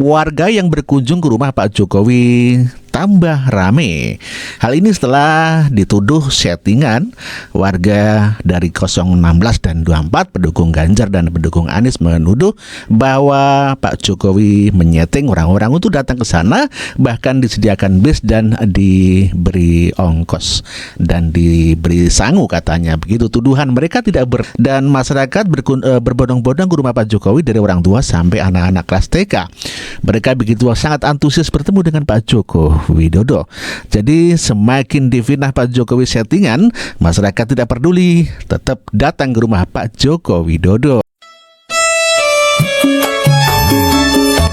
warga yang berkunjung ke rumah Pak Jokowi tambah rame. Hal ini setelah dituduh settingan warga dari 016 dan 24 pendukung Ganjar dan pendukung Anies menuduh bahwa Pak Jokowi menyeting orang-orang untuk datang ke sana, bahkan disediakan bis dan diberi ongkos dan diberi sangu katanya. Begitu tuduhan mereka dan masyarakat berbondong-bondong ke rumah Pak Jokowi dari orang tua sampai anak-anak kelas TK. Mereka begitu sangat antusias bertemu dengan Pak Joko Widodo. Jadi semakin difitnah Pak Jokowi settingan, masyarakat tidak peduli, tetap datang ke rumah Pak Joko Widodo.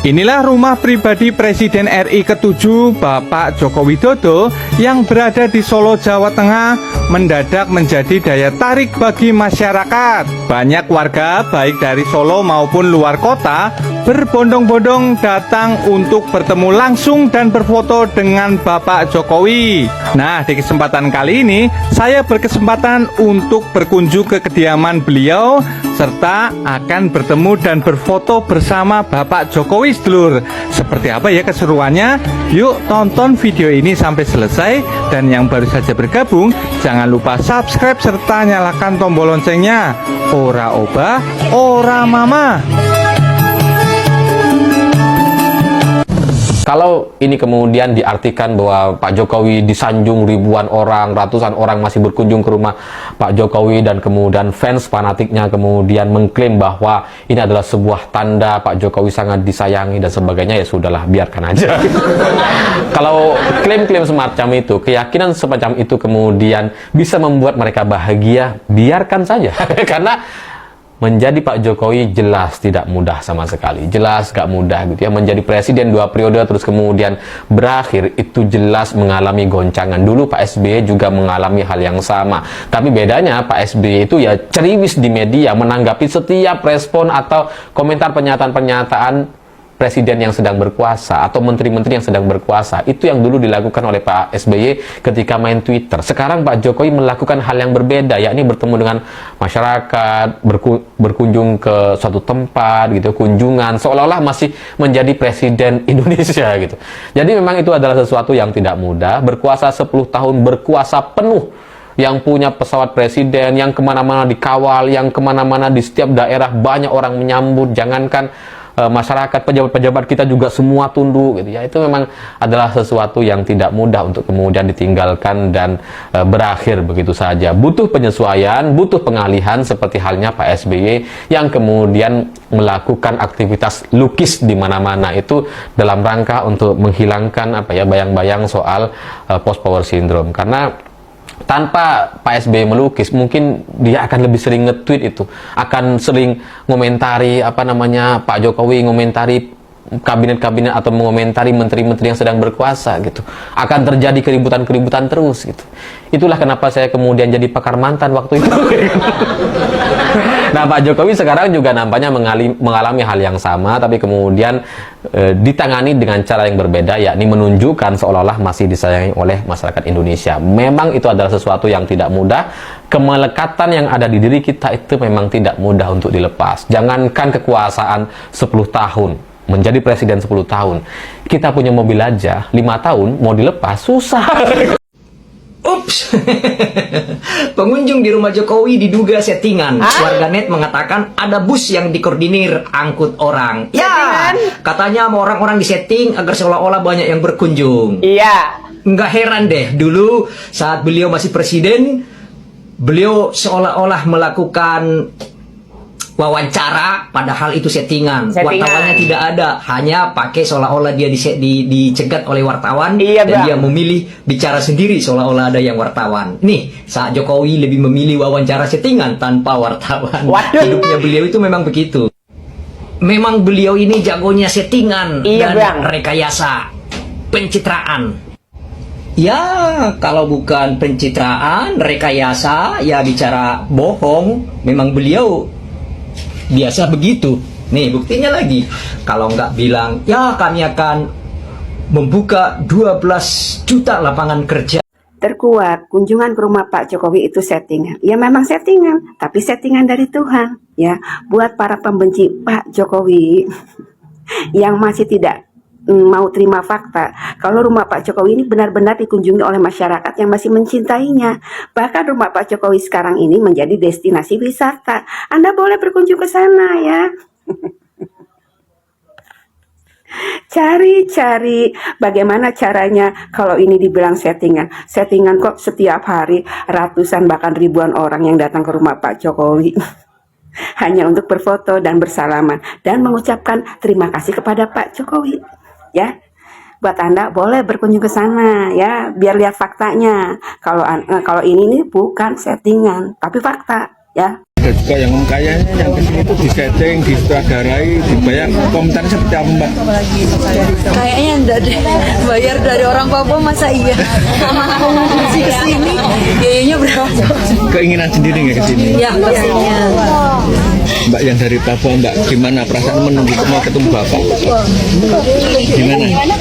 Inilah rumah pribadi Presiden RI ke-7 Bapak Joko Widodo yang berada di Solo, Jawa Tengah mendadak menjadi daya tarik bagi masyarakat. Banyak warga baik dari Solo maupun luar kota berbondong-bondong datang untuk bertemu langsung dan berfoto dengan Bapak Jokowi. Nah, di kesempatan kali ini saya berkesempatan untuk berkunjung ke kediaman beliau serta akan bertemu dan berfoto bersama Bapak Jokowi, sedulur. Seperti apa ya keseruannya? Yuk tonton video ini sampai selesai, dan yang baru saja bergabung jangan lupa subscribe serta nyalakan tombol loncengnya. Ora obah, ora mama. Kalau ini kemudian diartikan bahwa Pak Jokowi disanjung ribuan orang, ratusan orang masih berkunjung ke rumah Pak Jokowi, dan kemudian fans fanatiknya kemudian mengklaim bahwa ini adalah sebuah tanda Pak Jokowi sangat disayangi dan sebagainya, ya sudahlah, biarkan aja. Kalau klaim-klaim semacam itu, keyakinan semacam itu kemudian bisa membuat mereka bahagia, biarkan saja. Karena menjadi Pak Jokowi jelas tidak mudah sama sekali, jelas gak mudah gitu ya. Menjadi presiden 2 periode terus kemudian berakhir, itu jelas mengalami goncangan. Dulu Pak SBY juga mengalami hal yang sama, tapi bedanya Pak SBY itu ya ceriwis di media menanggapi setiap respon atau komentar pernyataan-pernyataan presiden yang sedang berkuasa atau menteri-menteri yang sedang berkuasa. Itu yang dulu dilakukan oleh Pak SBY ketika main Twitter. Sekarang Pak Jokowi melakukan hal yang berbeda, yakni bertemu dengan masyarakat, berkunjung ke suatu tempat gitu, kunjungan, seolah-olah masih menjadi presiden Indonesia gitu. Jadi memang itu adalah sesuatu yang tidak mudah. Berkuasa 10 tahun, berkuasa penuh, yang punya pesawat presiden, yang kemana-mana dikawal, yang kemana-mana di setiap daerah banyak orang menyambut, jangankan masyarakat, pejabat-pejabat kita juga semua tunduk gitu ya. Itu memang adalah sesuatu yang tidak mudah untuk kemudian ditinggalkan dan berakhir begitu saja. Butuh penyesuaian, butuh pengalihan, seperti halnya Pak SBY yang kemudian melakukan aktivitas lukis di mana-mana, itu dalam rangka untuk menghilangkan bayang-bayang soal post power syndrome. Karena tanpa Pak SBY melukis, mungkin dia akan lebih sering nge-tweet, itu akan sering ngomentari Pak Jokowi, ngomentari kabinet-kabinet atau mengomentari menteri-menteri yang sedang berkuasa gitu. Akan terjadi keributan-keributan terus gitu. Itulah kenapa saya kemudian jadi pakar mantan waktu itu. Nah, Pak Jokowi sekarang juga nampaknya mengalami hal yang sama, tapi kemudian ditangani dengan cara yang berbeda, yakni menunjukkan seolah-olah masih disayangi oleh masyarakat Indonesia. Memang itu adalah sesuatu yang tidak mudah. Kemelekatan yang ada di diri kita itu memang tidak mudah untuk dilepas. Jangankan kekuasaan 10 tahun, menjadi presiden 10 tahun. Kita punya mobil aja 5 tahun mau dilepas susah. Ups, pengunjung di rumah Jokowi diduga settingan. Warganet mengatakan ada bus yang dikoordinir angkut orang. Ya, katanya sama orang-orang disetting agar seolah-olah banyak yang berkunjung. Iya. Nggak heran deh, dulu saat beliau masih presiden, beliau seolah-olah melakukan wawancara, padahal itu settingan. Wartawannya tidak ada, hanya pakai seolah-olah dia dicegat oleh wartawan. Iya, dan bang. dia memilih bicara sendiri seolah-olah ada yang wartawan. Nih, saat Jokowi lebih memilih wawancara settingan tanpa wartawan. Waduh. Hidupnya beliau itu memang begitu. Memang beliau ini jagonya settingan. Iya, dan bang. rekayasa, pencitraan. Ya, kalau bukan pencitraan, rekayasa, ya bicara bohong, memang beliau biasa begitu. Nih buktinya lagi, kalau nggak bilang ya kami akan membuka 12 juta lapangan kerja. Terkuat kunjungan ke rumah Pak Jokowi itu settingan. Ya memang settingan, tapi settingan dari Tuhan ya. Buat para pembenci Pak Jokowi, yang masih tidak mau terima fakta kalau rumah Pak Jokowi ini benar-benar dikunjungi oleh masyarakat yang masih mencintainya. Bahkan rumah Pak Jokowi sekarang ini menjadi destinasi wisata. Anda boleh berkunjung ke sana ya. Cari-cari bagaimana caranya kalau ini dibilang settingan. Settingan kok setiap hari ratusan bahkan ribuan orang yang datang ke rumah Pak Jokowi. Hanya untuk berfoto dan bersalaman dan mengucapkan terima kasih kepada Pak Jokowi. Ya, buat Anda boleh berkunjung ke sana ya, biar lihat faktanya. Kalau ini nih bukan settingan, tapi fakta ya. Ada juga yang kayaknya yang kesini itu disetting, disutradarai, dibayar. Komentarnya seperti apa Mbak? Kayaknya enggak deh, bayar dari orang Papua masa iya? Masih kesini, biayanya berapa? Keinginan sendiri nggak kesini? Ya pastinya. Mbak yang dari Papua, Mbak, gimana perasaan menunggu mau ketemu Bapak?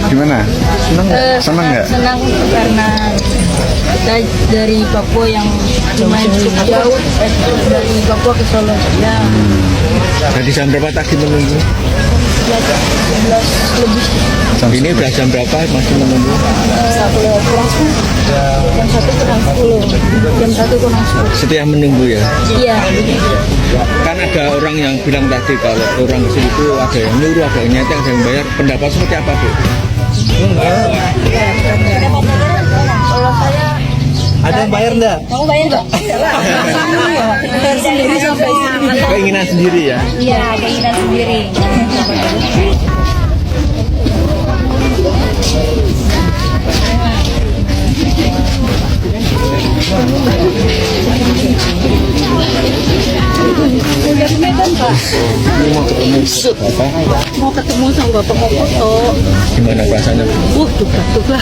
Gimana? Senang nggak? Senang karena kita dari Papua yang lumayan cukup jauh, dari Papua ke Solo. Ya, Tadi jam berapa tadi menunggu? 11 lebih. Ini udah jam berapa masih menunggu? Jam 1 kurang 10. Jam 1 kurang 10. Setia menunggu ya? Iya. Kan ada orang yang bilang tadi kalau orang kesini itu ada yang nyuruh, ada yang nyetek, ada yang bayar. Pendapat seperti apa Bu? Kalau saya Ada yang bayar enggak? mau bayar nggak? Bayar sendiri sampai sini. Keinginan sendiri ya? Iya, keinginan sendiri. Dari Medan, Pak. Mau ketemu Bapak? Mau ketemu sama Bapak, mau foto. Gimana perasaannya? Duga-duga.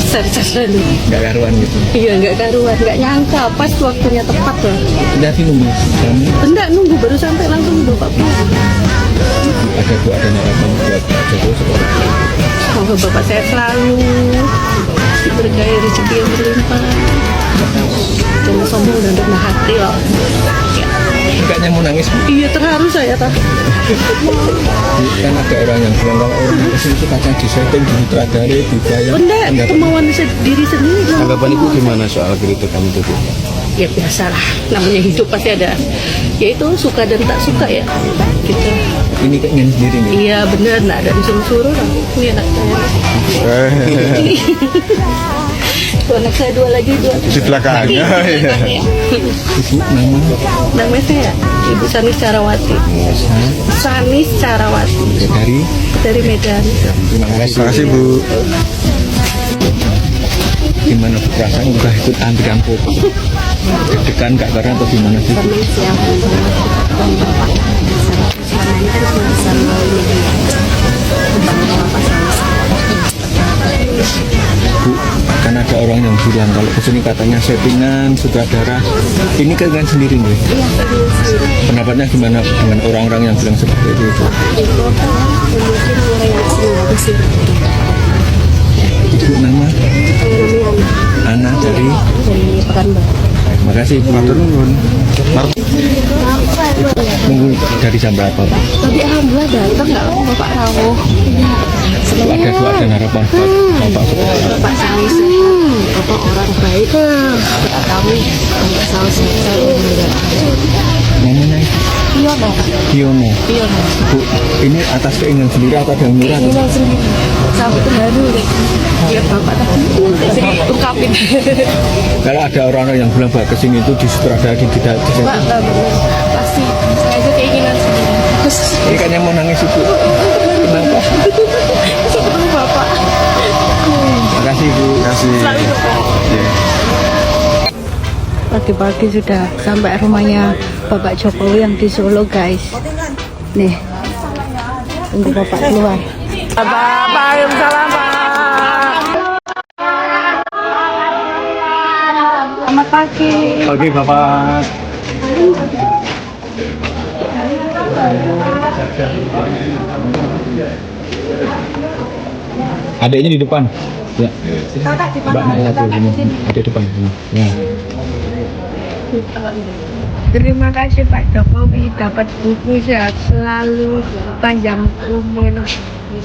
Ser-ser dulu. Nggak karuan gitu? Iya, nggak karuan, nggak nyangka. Pas waktunya tepat loh. Nanti nunggu jam Enggak nunggu, baru sampai langsung Bapak pulang. ada doa dan harapan buat Pak Jokowi seperti apa? Semoga Bapak sehat selalu, diberkahi rezeki yang berlimpah, jangan sombong dan rendah hati loh. Kayaknya mau nangis Bu. Iya, terharu saya tak. Kan ada orang yang bilang kalau orang kesini itu kadang disetting, disutradari, dibayar. Enggak, kemauan diri sendiri. Tanggapan Ibu gimana soal kritikan itu Bu? Ya biasalah, namanya hidup pasti ada. Ya itu suka dan tak suka ya. Gitu. Ini keinginan sendiri nih. Iya benar, nggak ada disuruh-suruh lah. Ini anak saya. Tuh, anak saya dua lagi. Di belakangnya. Ibu nama Namanya saya Ibu Sanis Carawati. Sanis Carawati dari Medan. terima kasih Bu. Gimana perasaan udah ikut antrian foto? Deg-degan Kak Karena atau gimana sih? Bu? Bu, kan ada orang yang bilang kalau kesini katanya settingan, sutradara. Ini kalian sendiri nih. Pendapatnya gimana dengan orang-orang yang bilang seperti itu? Ibu nama? Ana dari Pekanbaru. Makasih Bu. Nunggu dari jam berapa Pak? Tapi alhamdulillah datang nggak lama Pak rawuh. Ada doa dan harapan buat Bapak seperti apa? Pak Sanis Bapak orang baik. Kita kami selalu sehat. Namanya itu? Piono. Piono. Piono. Bu, ini atas keinginan sendiri atau ada yang nyuruh? Ini langsung sampai terharu deh. Ya Bapak tadi ungkapin. Kalau ada orang-orang yang bilang bahwa kesini itu disutradari tidak Pak nggak benar. Pasti saya aja keinginan sendiri. ini kan yang mau nangis Ibu. Kenapa? Ketemu Bapak. Terima kasih Bu. Terima kasih. Pagi-pagi sudah sampai rumahnya Bapak Jokowi yang di Solo guys. Nih, tunggu Bapak keluar. Selamat pagi. Oke Bapak. Adiknya di depan. Ya. Mbak Naya tuh sini. Ada di depan. Ya. Terima kasih Pak Jokowi, dapat buku sehat selalu, panjang umur,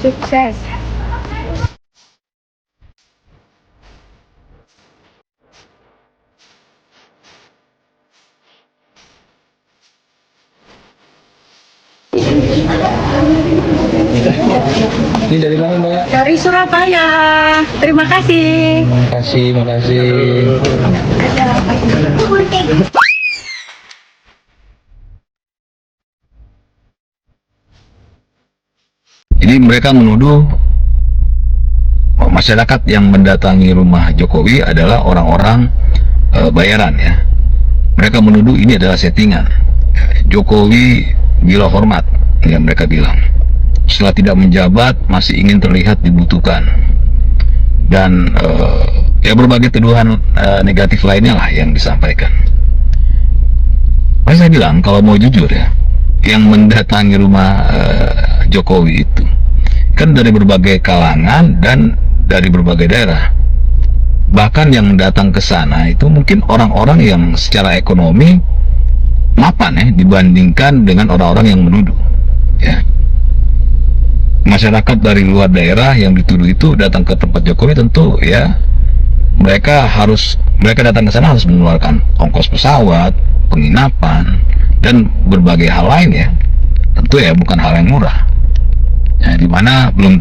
sukses. Ini dari mana Mbak? Dari Surabaya, terima kasih. Makasih. Jadi mereka menuduh masyarakat yang mendatangi rumah Jokowi adalah orang-orang bayaran ya. Mereka menuduh ini adalah settingan. Jokowi gila hormat, yang mereka bilang. Setelah tidak menjabat masih ingin terlihat dibutuhkan. Dan ya berbagai tuduhan negatif lainnya lah yang disampaikan. Saya bilang kalau mau jujur ya, yang mendatangi rumah Jokowi itu kan dari berbagai kalangan dan dari berbagai daerah. Bahkan yang datang ke sana itu mungkin orang-orang yang secara ekonomi mapan ya dibandingkan dengan orang-orang yang menuduh. Ya. Masyarakat dari luar daerah yang dituduh itu datang ke tempat Jokowi tentu ya mereka datang ke sana harus mengeluarkan ongkos pesawat, penginapan dan berbagai hal lain ya. Tentu ya bukan hal yang murah. Ya, dimana belum